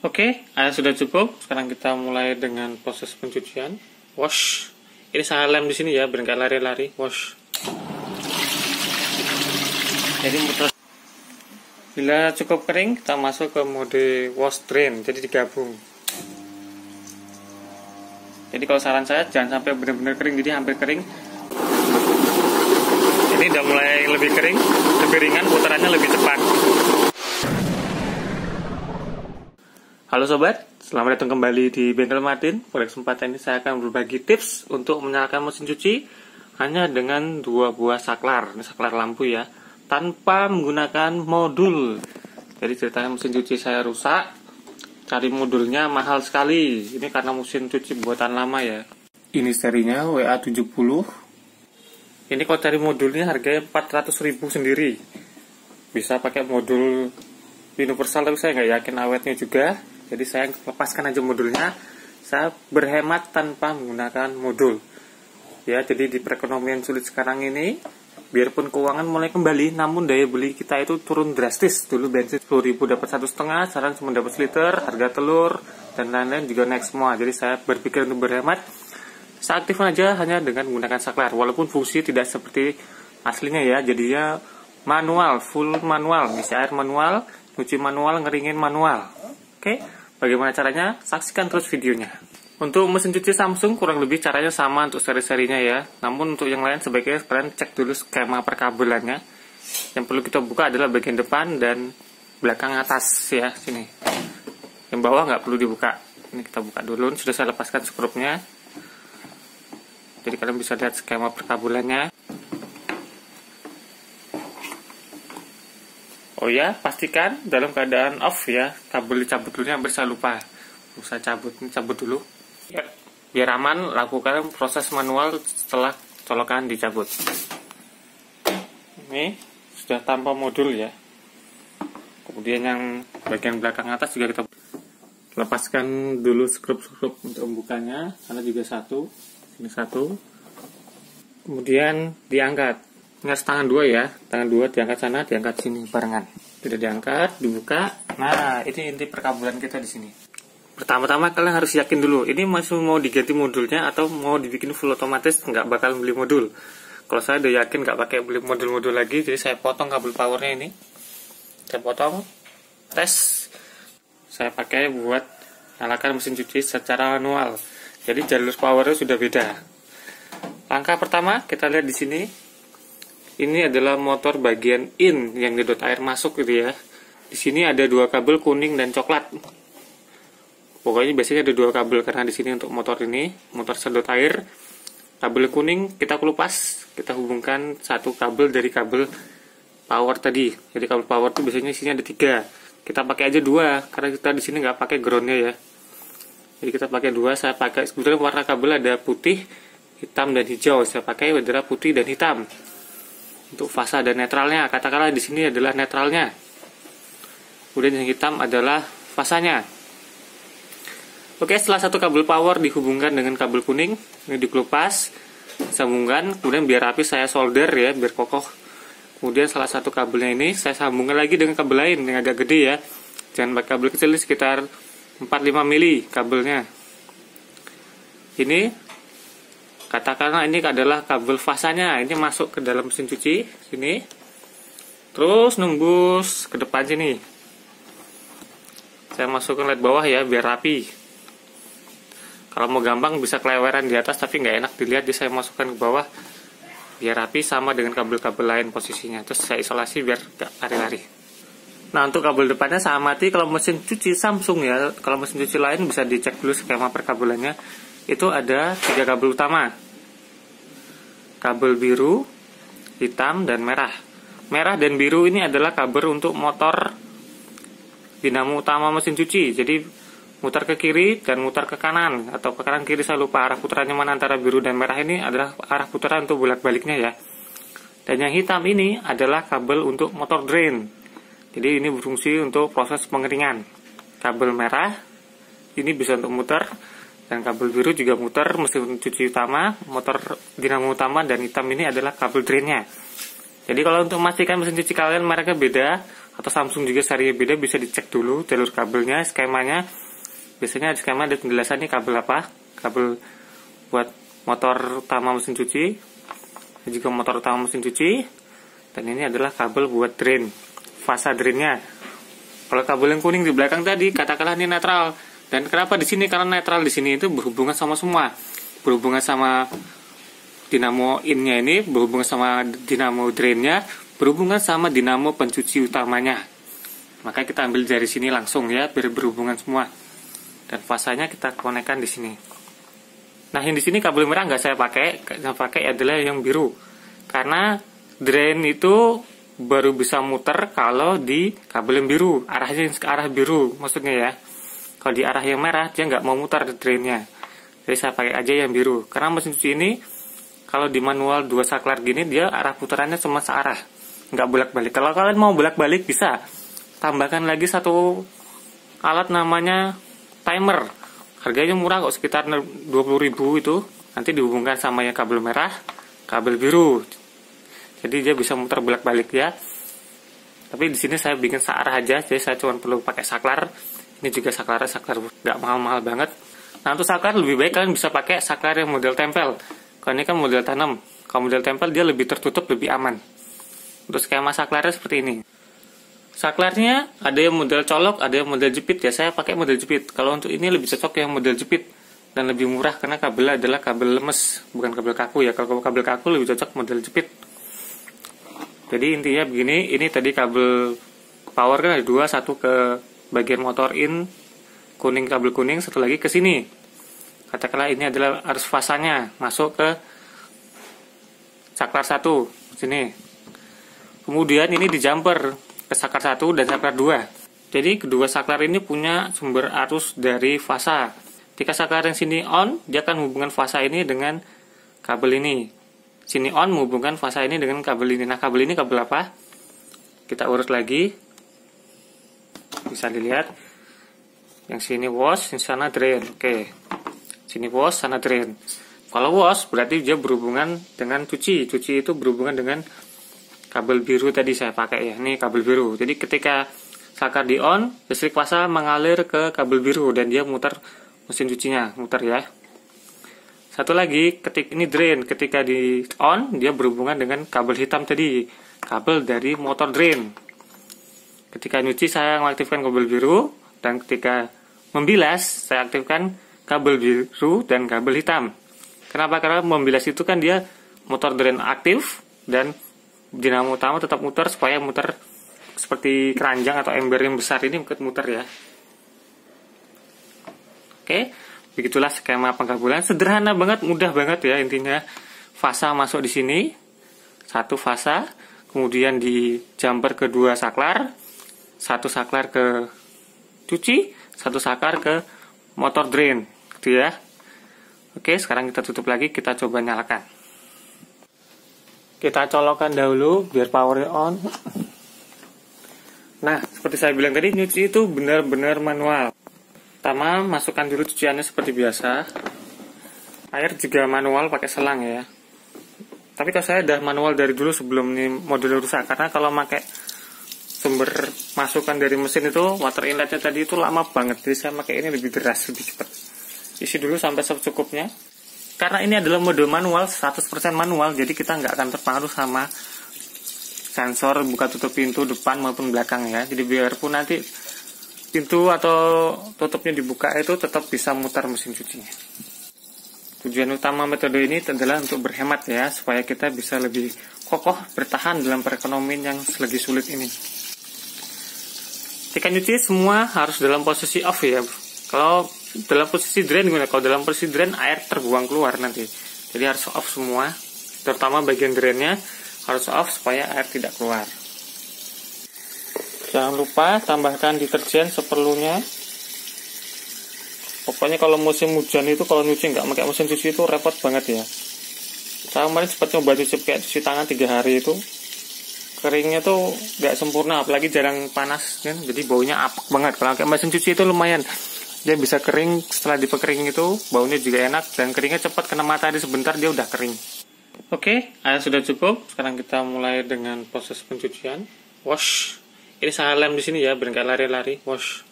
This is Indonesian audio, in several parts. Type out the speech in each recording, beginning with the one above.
Oke, air sudah cukup. Sekarang kita mulai dengan proses pencucian. Wash. Ini saya lem di sini ya, biar nggak lari-lari. Wash. Jadi bila cukup kering, kita masuk ke mode wash drain. Jadi digabung. Jadi kalau saran saya jangan sampai benar-benar kering, jadi hampir kering. Ini udah mulai lebih kering, lebih ringan, putarannya lebih cepat. Halo sobat, selamat datang kembali di Bengkel Martin. Pada kesempatan ini saya akan berbagi tips untuk menyalakan mesin cuci hanya dengan 2 buah saklar. Ini saklar lampu ya, tanpa menggunakan modul. Jadi ceritanya mesin cuci saya rusak, cari modulnya mahal sekali. Ini karena mesin cuci buatan lama ya. Ini serinya WA70. Ini kalau cari modulnya harganya 400.000 sendiri. Bisa pakai modul universal, tapi saya nggak yakin awetnya juga. Jadi saya lepaskan aja modulnya. Saya berhemat tanpa menggunakan modul. Ya, jadi di perekonomian sulit sekarang ini, biarpun keuangan mulai kembali, namun daya beli kita itu turun drastis. Dulu bensin 10.000 dapat 1,5, sekarang cuma dapat liter. Harga telur dan lain-lain juga naik semua. Jadi saya berpikir untuk berhemat. Saya aktifkan aja hanya dengan menggunakan saklar. Walaupun fungsi tidak seperti aslinya ya. Jadinya manual, full manual. Ngisi air manual, cuci manual, ngeringin manual. Oke, bagaimana caranya? Saksikan terus videonya. Untuk mesin cuci Samsung kurang lebih caranya sama untuk seri-serinya ya. Namun untuk yang lain sebaiknya kalian cek dulu skema perkabelannya. Yang perlu kita buka adalah bagian depan dan belakang atas ya, sini. Yang bawah nggak perlu dibuka. Ini kita buka dulu. Sudah saya lepaskan skrupnya. Jadi kalian bisa lihat skema perkabelannya. Oh ya, pastikan dalam keadaan off ya. Kabel dicabut dulu, hampir saya lupa. Usah cabut dulu. Ya, biar aman, lakukan proses manual setelah colokan dicabut. Ini sudah tanpa modul ya. Kemudian yang bagian belakang atas juga kita lepaskan dulu skrup-skrup untuk membukanya. Sana juga satu, sini satu. Kemudian diangkat. Nggak tangan 2 ya, tangan 2 diangkat sana, diangkat sini barengan. Sudah diangkat, dibuka. Nah, ini inti perkabelan kita di sini. Pertama-tama kalian harus yakin dulu, ini masih mau diganti modulnya atau mau dibikin full otomatis, nggak bakal beli modul. Kalau saya udah yakin nggak pakai beli modul-modul lagi, jadi saya potong kabel powernya ini. Saya potong, tes. Saya pakai buat nyalakan mesin cuci secara manual. Jadi jalur powernya sudah beda. Langkah pertama kita lihat di sini. Ini adalah motor bagian in yang nyedot air masuk gitu ya. Di sini ada 2 kabel kuning dan coklat. Pokoknya biasanya ada 2 kabel karena di sini untuk motor ini, motor sedot air. Kabel kuning kita kelupas, kita hubungkan satu kabel dari kabel power tadi. Jadi kabel power itu biasanya isinya ada 3. Kita pakai aja 2 karena kita di sini nggak pakai groundnya ya. Jadi kita pakai 2. Saya pakai sebetulnya warna kabel ada putih, hitam dan hijau. Saya pakai adalah putih dan hitam. Untuk fasa dan netralnya, katakanlah di sini adalah netralnya. Kemudian yang hitam adalah fasanya. Oke, setelah satu kabel power dihubungkan dengan kabel kuning, ini dikelupas, sambungkan, kemudian biar rapi saya solder ya, biar kokoh. Kemudian salah satu kabelnya ini saya sambungkan lagi dengan kabel lain yang agak gede ya. Jangan pakai kabel kecil, sekitar 4-5 mili kabelnya. Ini katakanlah ini adalah kabel fasanya, ini masuk ke dalam mesin cuci sini, terus nembus ke depan sini. Saya masukkan led bawah ya, biar rapi. Kalau mau gampang bisa keleweran di atas, tapi nggak enak dilihat, jadi saya masukkan ke bawah biar rapi sama dengan kabel-kabel lain posisinya. Terus saya isolasi biar nggak lari-lari. Nah, untuk kabel depannya saya amati kalau mesin cuci Samsung ya. Kalau mesin cuci lain bisa dicek dulu skema perkabelannya. Itu ada 3 kabel utama. Kabel biru, hitam, dan merah. Merah dan biru ini adalah kabel untuk motor dinamo utama mesin cuci. Jadi mutar ke kiri dan mutar ke kanan, atau ke kanan kiri, saya lupa arah putarannya mana antara biru dan merah. Ini adalah arah putaran untuk bolak-baliknya ya. Dan yang hitam ini adalah kabel untuk motor drain. Jadi ini berfungsi untuk proses pengeringan. Kabel merah ini bisa untuk muter, dan kabel biru juga muter mesin cuci utama, motor dinamo utama, dan hitam ini adalah kabel drainnya. Jadi kalau untuk memastikan mesin cuci kalian mereknya beda, atau Samsung juga seri beda, bisa dicek dulu jalur kabelnya, skemanya. Biasanya di skema ada penjelasan nih kabel apa, kabel buat motor utama mesin cuci, dan juga motor utama mesin cuci, dan ini adalah kabel buat drain, fasa drainnya. Kalau kabel yang kuning di belakang tadi, katakanlah ini netral. Dan kenapa di sini? Karena netral di sini itu berhubungan sama semua, berhubungan sama dinamo in-nya ini, berhubungan sama dinamo drain-nya, berhubungan sama dinamo pencuci utamanya. Maka kita ambil dari sini langsung ya, biar berhubungan semua. Dan fasanya kita konekkan di sini. Nah, yang di sini kabel merah nggak saya pakai, yang pakai adalah yang biru. Karena drain itu baru bisa muter kalau di kabel yang biru, arahnya ke arah biru maksudnya ya. Kalau di arah yang merah dia nggak mau muter drainnya. Jadi saya pakai aja yang biru. Karena mesin cuci ini kalau di manual 2 saklar gini dia arah putarannya cuma searah, nggak bolak-balik. Kalau kalian mau bolak-balik bisa tambahkan lagi satu alat namanya timer. Harganya murah kok, sekitar 20.000 itu. Nanti dihubungkan sama yang kabel merah, kabel biru. Jadi dia bisa muter bolak-balik ya. Tapi di sini saya bikin searah aja, jadi saya cuma perlu pakai saklar. Ini juga saklar nggak mahal-mahal banget. Nah, untuk saklar lebih baik kalian bisa pakai saklar yang model tempel. Kalau ini kan model tanam. Kalau model tempel dia lebih tertutup, lebih aman. Untuk skema saklarnya seperti ini. Saklarnya ada yang model colok, ada yang model jepit ya. Saya pakai model jepit. Kalau untuk ini lebih cocok yang model jepit dan lebih murah karena kabel adalah kabel lemes, bukan kabel kaku ya. Kalau kabel kaku lebih cocok model jepit. Jadi intinya begini, ini tadi kabel power kan ada 2, satu ke bagian motor in, kuning, kabel kuning, satu lagi ke sini. Katakanlah ini adalah arus fasanya masuk ke saklar 1 sini. Kemudian ini di jumper ke saklar 1 dan saklar 2. Jadi kedua saklar ini punya sumber arus dari fasa. Ketika saklar yang sini on, dia akan hubungkan fasa ini dengan kabel ini. Sini on menghubungkan fasa ini dengan kabel ini. Nah, kabel ini kabel apa? Kita urut lagi. Bisa dilihat. Yang sini wash, yang sana drain. Oke. Sini wash, sana drain. Kalau wash berarti dia berhubungan dengan cuci. Cuci itu berhubungan dengan kabel biru tadi saya pakai ya. Ini kabel biru. Jadi ketika saklar di on, listrik fasa mengalir ke kabel biru dan dia muter mesin cucinya, muter ya. Satu lagi, ketika ini drain, ketika di on dia berhubungan dengan kabel hitam tadi, kabel dari motor drain. Ketika nyuci saya mengaktifkan kabel biru, dan ketika membilas saya aktifkan kabel biru dan kabel hitam. Kenapa? Karena membilas itu kan dia motor drain aktif dan dinamo utama tetap muter supaya muter seperti keranjang atau ember yang besar ini muter ya. Oke, begitulah skema pengkabelan. Sederhana banget, mudah banget ya intinya. Fasa masuk di sini, satu fasa, kemudian di jumper kedua saklar, satu saklar ke cuci, satu saklar ke motor drain, gitu ya. Oke, sekarang kita tutup lagi, kita coba nyalakan. Kita colokkan dahulu biar powernya on. Nah, seperti saya bilang tadi, nyuci itu benar-benar manual. Pertama, masukkan dulu cuciannya seperti biasa. Air juga manual pakai selang ya. Tapi kalau saya udah manual dari dulu sebelum ini model rusak, karena kalau pakai sumber masukan dari mesin itu, water inletnya tadi itu lama banget. Jadi saya pakai ini lebih deras, lebih cepat. Isi dulu sampai secukupnya. Karena ini adalah mode manual, 100% manual, jadi kita nggak akan terpengaruh sama sensor buka tutup pintu depan maupun belakang ya. Jadi biarpun nanti pintu atau tutupnya dibuka itu tetap bisa mutar mesin cucinya. Tujuan utama metode ini adalah untuk berhemat ya, supaya kita bisa lebih kokoh bertahan dalam perekonomian yang lagi sulit ini. Ketika nyuci semua harus dalam posisi off ya. Kalau dalam posisi drain gimana? Kalau dalam posisi drain air terbuang keluar nanti. Jadi harus off semua, terutama bagian drainnya harus off supaya air tidak keluar. Jangan lupa tambahkan deterjen seperlunya. Pokoknya kalau musim hujan itu kalau nyuci nggak pakai mesin cuci itu repot banget ya. Saya kemarin sempat coba cuci tangan 3 hari itu, keringnya tuh nggak sempurna, apalagi jarang panas kan, jadi baunya apek banget. Kalau pakai mesin cuci itu lumayan, dia bisa kering, setelah dipekering itu baunya juga enak dan keringnya cepat, kena matahari sebentar dia udah kering. Oke, air sudah cukup. Sekarang kita mulai dengan proses pencucian. Wash. Ini saya lem di sini ya, biar nggak lari-lari. Wash.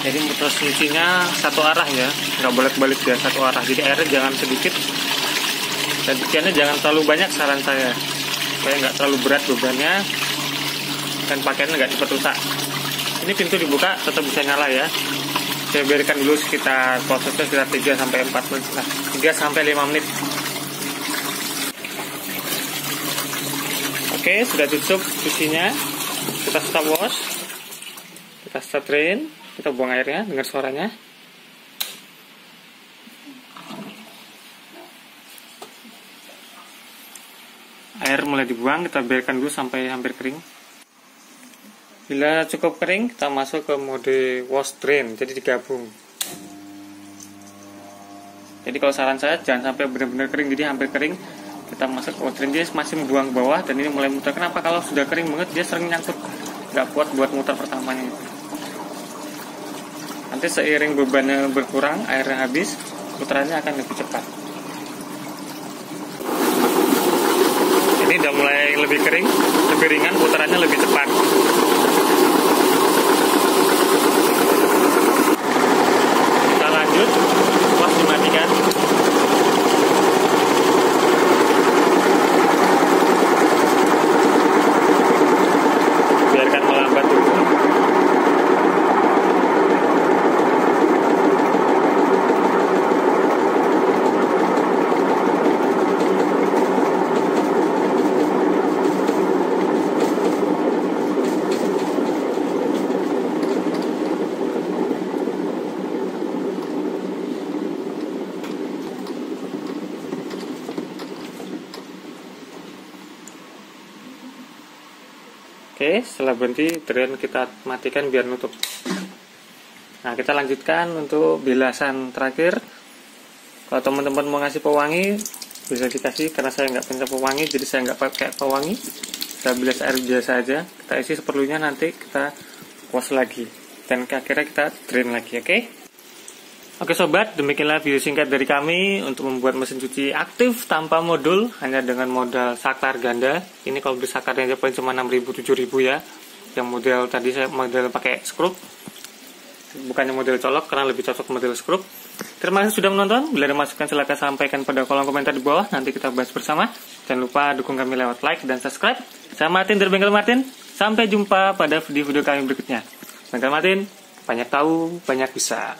Jadi proses cucinya satu arah ya, nggak bolak-balik ya, satu arah. Jadi airnya jangan sedikit dan cuciannya jangan terlalu banyak, saran saya, supaya nggak terlalu berat bebannya dan pakaiannya nggak cepat rusak. Ini pintu dibuka tetap bisa nyala ya. Saya biarkan dulu sekitar prosesnya sekitar 3 sampai 4 menit lah, 3 sampai 5 menit. Oke, sudah tutup cucinya. Kita stop wash, kita start drain. Kita buang airnya, dengar suaranya. Air mulai dibuang, kita biarkan dulu sampai hampir kering. Bila cukup kering, kita masuk ke mode wash drain, jadi digabung. Jadi kalau saran saya, jangan sampai benar-benar kering, jadi hampir kering. Kita masuk ke wash drain, dia masih membuang ke bawah, dan ini mulai muter. Kenapa? Kalau sudah kering banget, dia sering nyangkut, nggak kuat buat muter pertamanya. Nanti seiring bebannya berkurang, airnya habis, putarannya akan lebih cepat. Ini udah mulai lebih kering, lebih ringan, putarannya lebih cepat. Kita lanjut, wash dimatikan. Biarkan melambat dulu. Oke, setelah berhenti drain kita matikan biar nutup. Nah, kita lanjutkan untuk bilasan terakhir. Kalau teman-teman mau ngasih pewangi, bisa dikasih, karena saya nggak punya pewangi, jadi saya nggak pakai pewangi. Kita bilas air biasa aja, kita isi seperlunya, nanti kita wash lagi. Dan akhirnya kita drain lagi, oke? Oke sobat, demikianlah video singkat dari kami untuk membuat mesin cuci aktif tanpa modul hanya dengan modal saklar ganda. Ini kalau beli sakarnya aja paling cuma 6.000 7.000 ya. Yang model tadi saya model pakai skrup, bukannya model colok karena lebih cocok model skrup. Terima kasih sudah menonton. Bila ada masukan silahkan sampaikan pada kolom komentar di bawah, nanti kita bahas bersama. Jangan lupa dukung kami lewat like dan subscribe. Saya Martin dari Bengkel Martin. Sampai jumpa pada video-video kami berikutnya. Bengkel Martin, banyak tahu, banyak bisa.